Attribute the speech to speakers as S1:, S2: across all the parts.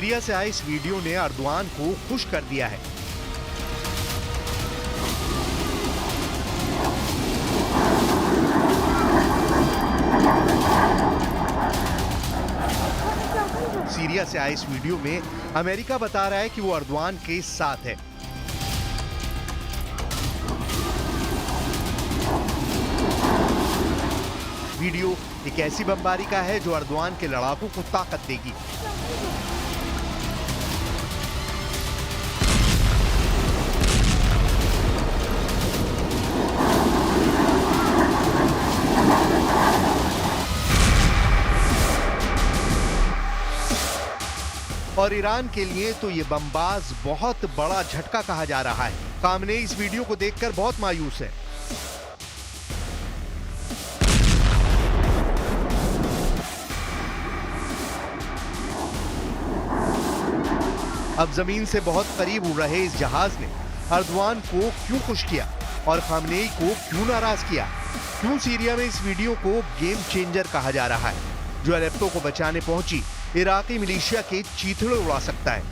S1: Syria से आए इस वीडियो ने अर्दवान को खुश कर दिया है। सीरिया से आए इस वीडियो में अमेरिका बता रहा है कि वो अर्दवान के साथ है। वीडियो एक ऐसी बमबारी का है जो अर्दवान के लड़ाकों को ताकत देगी। और ईरान के लिए तो ये बमबाज बहुत बड़ा झटका कहा जा रहा है। खामनेई इस वीडियो को देखकर बहुत मायूस है। अब जमीन से बहुत करीब उड़ रहे इस जहाज ने अर्दवान को क्यों खुश किया और खामनेई को क्यों नाराज किया? क्यों सीरिया में इस वीडियो को गेम चेंजर कहा जा रहा है, जो अलेप्पो को बचाने पहुंची इराकी मिलिशिया के चीथड़े उड़ा सकता है?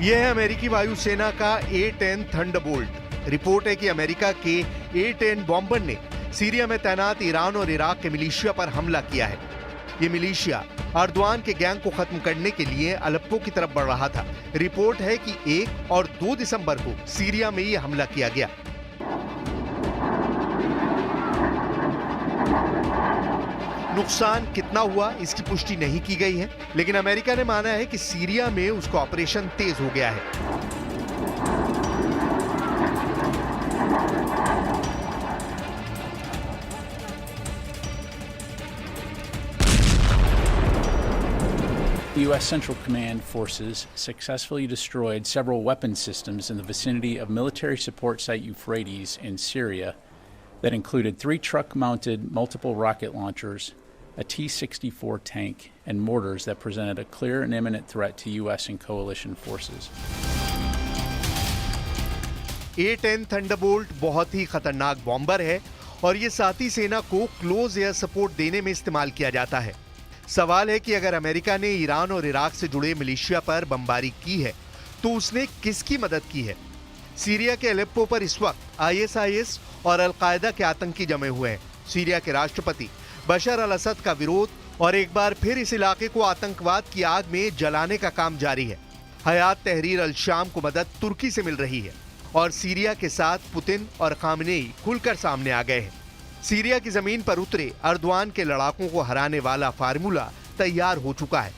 S1: यह है अमेरिकी वायुसेना का A-10 थंडरबोल्ट। रिपोर्ट है कि अमेरिका के A-10 बॉम्बर ने सीरिया में तैनात ईरान और इराक के मिलिशिया पर हमला किया है। ये मिलिशिया अर्दवान के गैंग को खत्म करने के लिए अलेप्पो की तरफ बढ़ रहा था। रिपोर्ट है कि 1 और 2 दिसंबर को सीरिया में ये हमला किया गया। नुकसान कितना हुआ इसकी पुष्टि नहीं की गई है, लेकिन अमेरिका ने माना है कि सीरिया में उसका ऑपरेशन तेज हो गया है।
S2: U.S. Central Command forces successfully destroyed several weapon systems in the vicinity of military support site Euphrates in Syria that included 3 truck-mounted multiple rocket launchers, a T-64 tank, and mortars that presented a clear and imminent threat to U.S. and coalition forces.
S1: A-10 Thunderbolt बहुत ही खतरनाक bomber है और ये साथी सेना को close air support देने में इस्तेमाल किया जाता है। सवाल है कि अगर अमेरिका ने ईरान और इराक से जुड़े मिलिशिया पर बमबारी की है तो उसने किसकी मदद की है? सीरिया के अलेप्पो पर इस वक्त ISIS और अल-कायदा के आतंकी जमे हुए हैं। सीरिया के राष्ट्रपति बशर अल-असद का विरोध और एक बार फिर इस इलाके को आतंकवाद की आग में जलाने का काम जारी है। हयात तहरीर अल-शाम को मदद तुर्की से मिल रही है और सीरिया के साथ पुतिन और खामनेई खुलकर सामने आ गए हैं। सीरिया की जमीन पर उतरे अर्दवान के लड़ाकों को हराने वाला फार्मूला तैयार हो चुका है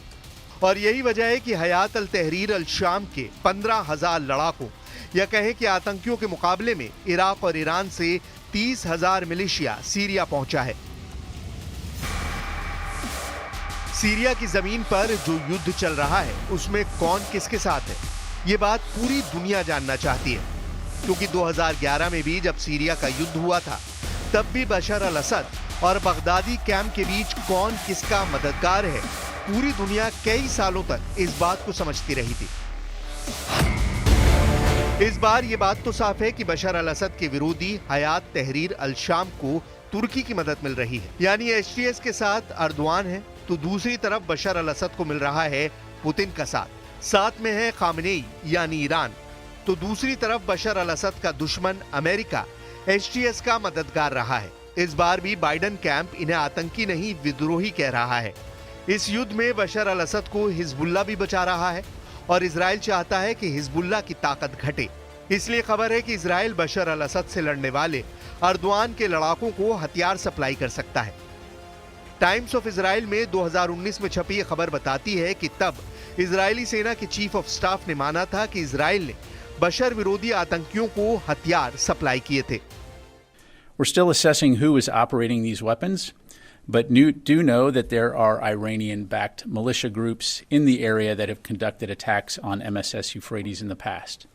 S1: और यही वजह है कि हयात अल तहरीर अल-शाम के 15,000 लड़ाकों या कहें कि आतंकियों के मुकाबले में इराक और ईरान से 30,000 मिलिशिया सीरिया पहुंचा है। सीरिया की जमीन पर जो युद्ध चल रहा है उसमें कौन किसके साथ है, ये बात पूरी दुनिया जानना चाहती है, क्योंकि 2011 में भी जब सीरिया का युद्ध हुआ था तब भी बशर अल-असद और बगदादी कैंप के बीच कौन किसका मददगार है, पूरी दुनिया कई सालों तक इस बात को समझती रही थी। इस बार ये बात तो साफ है कि बशर अल-असद के विरोधी हयात तहरीर अल-शाम को तुर्की की मदद मिल रही है, यानी HTS के साथ अर्दवान है तो दूसरी तरफ बशर अल-असद को मिल रहा है पुतिन का साथ में है खामनेई यानी ईरान, तो दूसरी तरफ बशर अल-असद का दुश्मन अमेरिका HTS का मददगार रहा है। इस बार भी बाइडन कैंप इन्हें आतंकी नहीं विद्रोही कह रहा है। इस युद्ध में बशर अल-असद को हिजबुल्ला भी बचा रहा है और इजराइल चाहता है कि हिजबुल्ला की ताकत घटे। इसलिए खबर है कि इजराइल बशर अल-असद से लड़ने वाले अर्दवान के लड़ाकों को हथियार सप्लाई कर सकता है। टाइम्स ऑफ इजराइल में 2019 में छपी यह खबर बताती है कि तब इजरायली सेना के चीफ ऑफ स्टाफ ने माना था कि इजराइल ने बशर विरोधी आतंकियों को हथियार सप्लाई किए थे।
S2: We're still assessing who is operating these weapons, but do know that there are Iranian-backed militia groups in the area that have conducted attacks on MSS Euphrates in the past.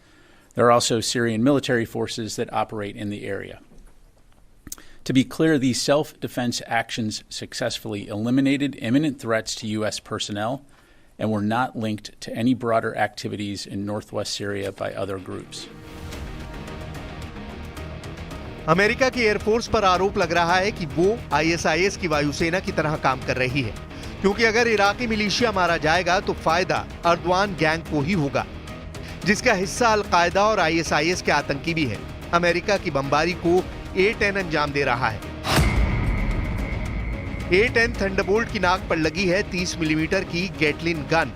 S2: There are also Syrian military forces that operate in the area. To be clear, these self-defense actions successfully eliminated imminent threats to U.S. personnel and were not linked to any broader activities in northwest Syria by other groups.
S1: America की air force पर आरोप लग रहा है कि वो ISIS की वायुसेना की तरह काम कर रही है, क्योंकि अगर इराकी मिलिशिया मारा जाएगा तो फायदा अर्दवान गैंग को ही होगा, जिसका हिस्सा अल-कायदा और आईएसआईएस के आतंकी भी है। अमेरिका की बमबारी को A-10 अंजाम दे रहा है। A-10 थंडरबोल्ट की नाक पर लगी है 30 मिलीमीटर की गैटलिन गन,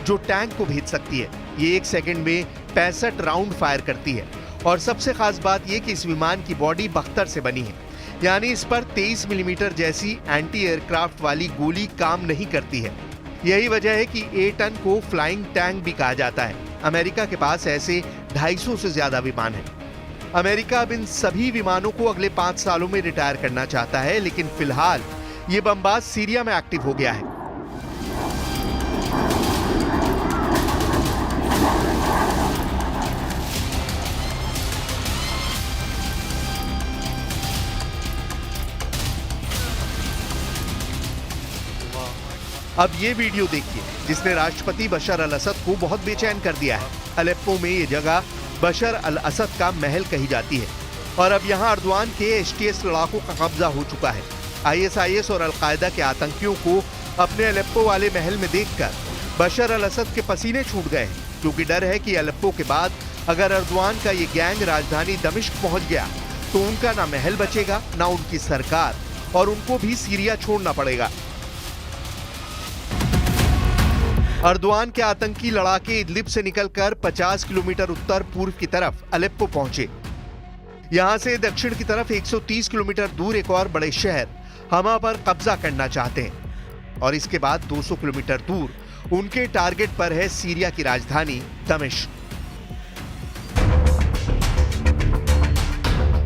S1: जो टैंक को भेज सकती है। ये 1 सेकंड में 65 राउंड फायर करती है। और सबसे खास बात यह कि इस विमान की बॉडी बख्तर से बनी है, यानी इस पर 23 मिलीमीटर जैसी एंटी एयरक्राफ्ट वाली गोली काम नहीं करती है। यही वजह है कि A-10 को फ्लाइंग टैंक भी कहा जाता है। अमेरिका के पास ऐसे 250 से ज्यादा विमान हैं। अमेरिका अब इन सभी विमानों को अगले 5 सालों में रिटायर करना चाहता है, लेकिन फिलहाल ये बमबाज सीरिया में एक्टिव हो गया है। अब ये वीडियो देखिए, जिसने राष्ट्रपति बशर अल असद को बहुत बेचैन कर दिया है। अलेप्पो में ये जगह बशर अल असद का महल कही जाती है और अब यहाँ अर्दवान के HTS लड़ाकों का कब्जा हो चुका है। ISIS और अल-कायदा के आतंकियों को अपने अलेप्पो वाले महल में देखकर बशर अल असद के पसीने छूट गए हैं, क्योंकि डर है कि अलेप्पो के बाद अगर अर्दवान का ये गैंग राजधानी दमिश्क पहुंच गया तो उनका ना महल बचेगा, ना उनकी सरकार, और उनको भी सीरिया छोड़ना पड़ेगा। अर्दवान के आतंकी लड़ाके इदलिब से निकलकर 50 किलोमीटर उत्तर पूर्व की तरफ अलेप्पो पहुंचे। यहां से दक्षिण की तरफ 130 किलोमीटर दूर एक और बड़े शहर हमा पर कब्जा करना चाहते हैं और इसके बाद 200 किलोमीटर दूर उनके टारगेट पर है सीरिया की राजधानी दमिश्क।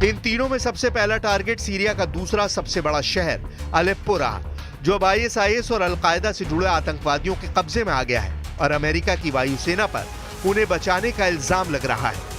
S1: इन तीनों में सबसे पहला टारगेट सीरिया का दूसरा सबसे बड़ा शहर अलेप्पो रहा, जो अब ISIS और अल-कायदा से जुड़े आतंकवादियों के कब्जे में आ गया है और अमेरिका की वायुसेना पर उन्हें बचाने का इल्जाम लग रहा है।